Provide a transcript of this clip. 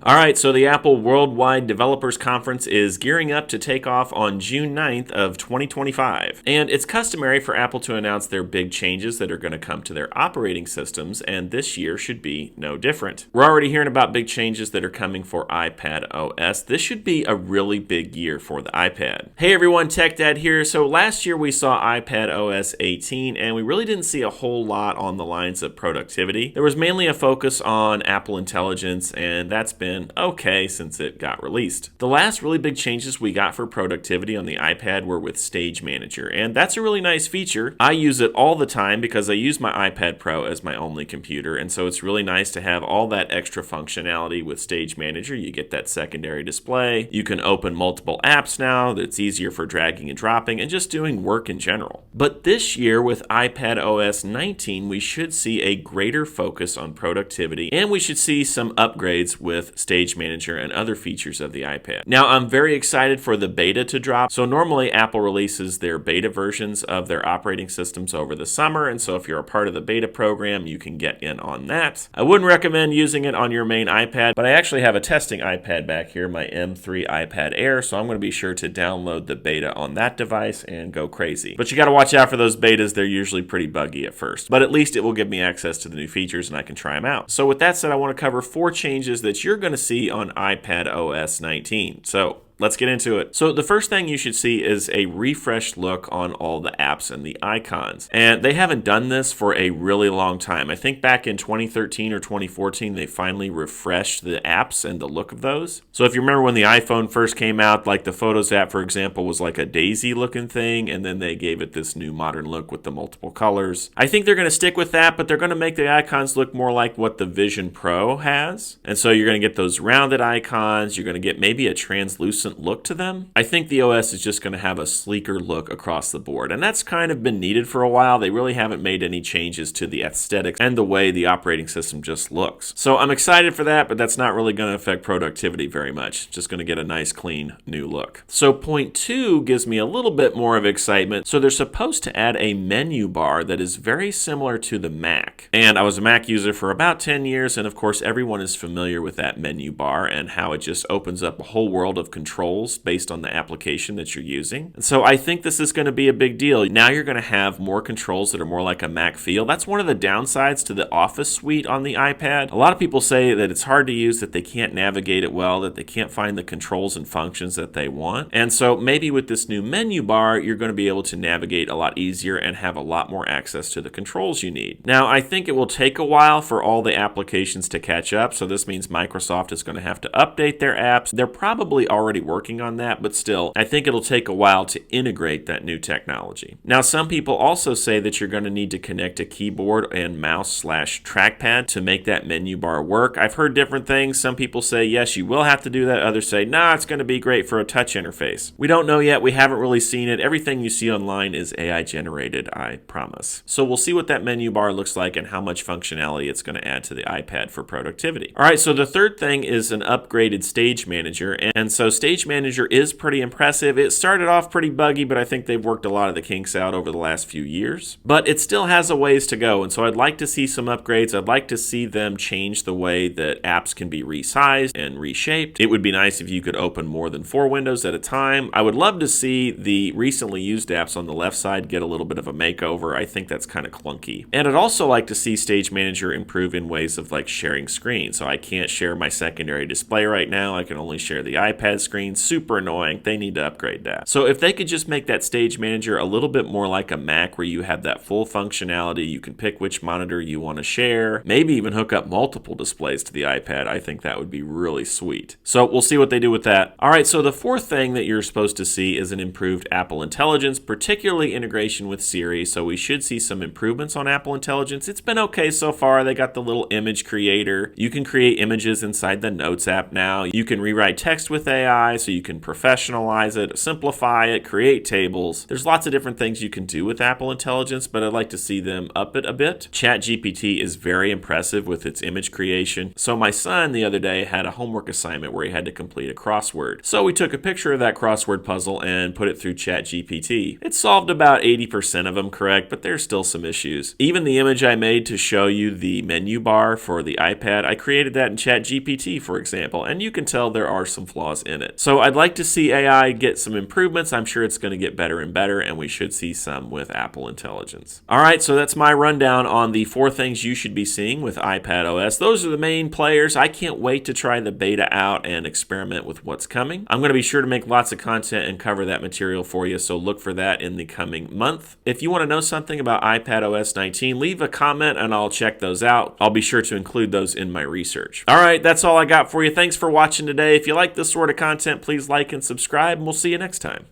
All right, so the Apple Worldwide Developers Conference is gearing up to take off on June 9th of 2025. And it's customary for Apple to announce their big changes that are going to come to their operating systems, and this year should be no different. We're already hearing about big changes that are coming for iPad OS. This should be a really big year for the iPad. Hey everyone, Tech Dad here. So last year we saw iPad OS 18, and we really didn't see a whole lot on the lines of productivity. There was mainly a focus on Apple Intelligence, and that's been okay since it got released. The last really big changes we got for productivity on the iPad were with Stage Manager, and that's a really nice feature. I use it all the time because I use my iPad Pro as my only computer, and so it's really nice to have all that extra functionality with Stage Manager. You get that secondary display. You can open multiple apps now. That's easier for dragging and dropping and just doing work in general. But this year with iPad OS 19, we should see a greater focus on productivity, and we should see some upgrades with Stage Manager and other features of the iPad. Now, I'm very excited for the beta to drop. So normally Apple releases their beta versions of their operating systems over the summer, and so if you're a part of the beta program, you can get in on that. I wouldn't recommend using it on your main iPad, but I actually have a testing iPad back here, my M3 iPad Air, so I'm going to be sure to download the beta on that device and go crazy. But you got to watch out for those betas. They're usually pretty buggy at first, but at least it will give me access to the new features and I can try them out. So with that said, I want to cover 4 changes that you're going to see on iPad OS 19. So let's get into it. So the first thing you should see is a refreshed look on all the apps and the icons. And they haven't done this for a really long time. I think back in 2013 or 2014, they finally refreshed the apps and the look of those. So if you remember when the iPhone first came out, like the Photos app, for example, was like a daisy looking thing, and then they gave it this new modern look with the multiple colors. I think they're going to stick with that, but they're going to make the icons look more like what the Vision Pro has. And so you're going to get those rounded icons. You're going to get maybe a translucent look to them. I think the OS is just going to have a sleeker look across the board, and that's kind of been needed for a while. They really haven't made any changes to the aesthetics and the way the operating system just looks. So I'm excited for that, but that's not really going to affect productivity very much. Just going to get a nice, clean, new look. So point 2 gives me a little bit more of excitement. So they're supposed to add a menu bar that is very similar to the Mac. And I was a Mac user for about 10 years, and of course everyone is familiar with that menu bar and how it just opens up a whole world of controls based on the application that you're using. And so I think this is going to be a big deal. Now you're going to have more controls that are more like a Mac feel. That's one of the downsides to the Office suite on the iPad. A lot of people say that it's hard to use, that they can't navigate it well, that they can't find the controls and functions that they want. And so maybe with this new menu bar, you're going to be able to navigate a lot easier and have a lot more access to the controls you need. Now, I think it will take a while for all the applications to catch up. So this means Microsoft is going to have to update their apps. They're probably already working on that, but still, I think it'll take a while to integrate that new technology. Now, some people also say that you're going to need to connect a keyboard and mouse/trackpad to make that menu bar work. I've heard different things. Some people say, yes, you will have to do that. Others say, nah, it's going to be great for a touch interface. We don't know yet. We haven't really seen it. Everything you see online is AI generated, I promise. So we'll see what that menu bar looks like and how much functionality it's going to add to the iPad for productivity. All right, so the third thing is an upgraded Stage Manager. And so Stage Manager is pretty impressive. It started off pretty buggy, but I think they've worked a lot of the kinks out over the last few years. But it still has a ways to go, and so I'd like to see some upgrades. I'd like to see them change the way that apps can be resized and reshaped. It would be nice if you could open more than 4 windows at a time. I would love to see the recently used apps on the left side get a little bit of a makeover. I think that's kind of clunky. And I'd also like to see Stage Manager improve in ways of like sharing screen. So I can't share my secondary display right now. I can only share the iPad screen. Super annoying. They need to upgrade that. So if they could just make that Stage Manager a little bit more like a Mac, where you have that full functionality, you can pick which monitor you want to share, maybe even hook up multiple displays to the iPad, I think that would be really sweet. So we'll see what they do with that. All right, so the fourth thing that you're supposed to see is an improved Apple Intelligence, particularly integration with Siri. So we should see some improvements on Apple Intelligence. It's been okay so far. They got the little image creator. You can create images inside the Notes app now. You can rewrite text with AI. UI so you can professionalize it, simplify it, create tables. There's lots of different things you can do with Apple Intelligence, but I'd like to see them up it a bit. ChatGPT is very impressive with its image creation. So my son the other day had a homework assignment where he had to complete a crossword. So we took a picture of that crossword puzzle and put it through ChatGPT. It solved about 80% of them correct, but there's still some issues. Even the image I made to show you the menu bar for the iPad, I created that in ChatGPT, for example, and you can tell there are some flaws in it. So I'd like to see AI get some improvements. I'm sure it's going to get better and better, and we should see some with Apple Intelligence. All right, so that's my rundown on the 4 things you should be seeing with iPad OS. Those are the main players. I can't wait to try the beta out and experiment with what's coming. I'm going to be sure to make lots of content and cover that material for you, so look for that in the coming month. If you want to know something about iPad OS 19, leave a comment and I'll check those out. I'll be sure to include those in my research. All right, that's all I got for you. Thanks for watching today. If you like this sort of content, please like and subscribe, and we'll see you next time.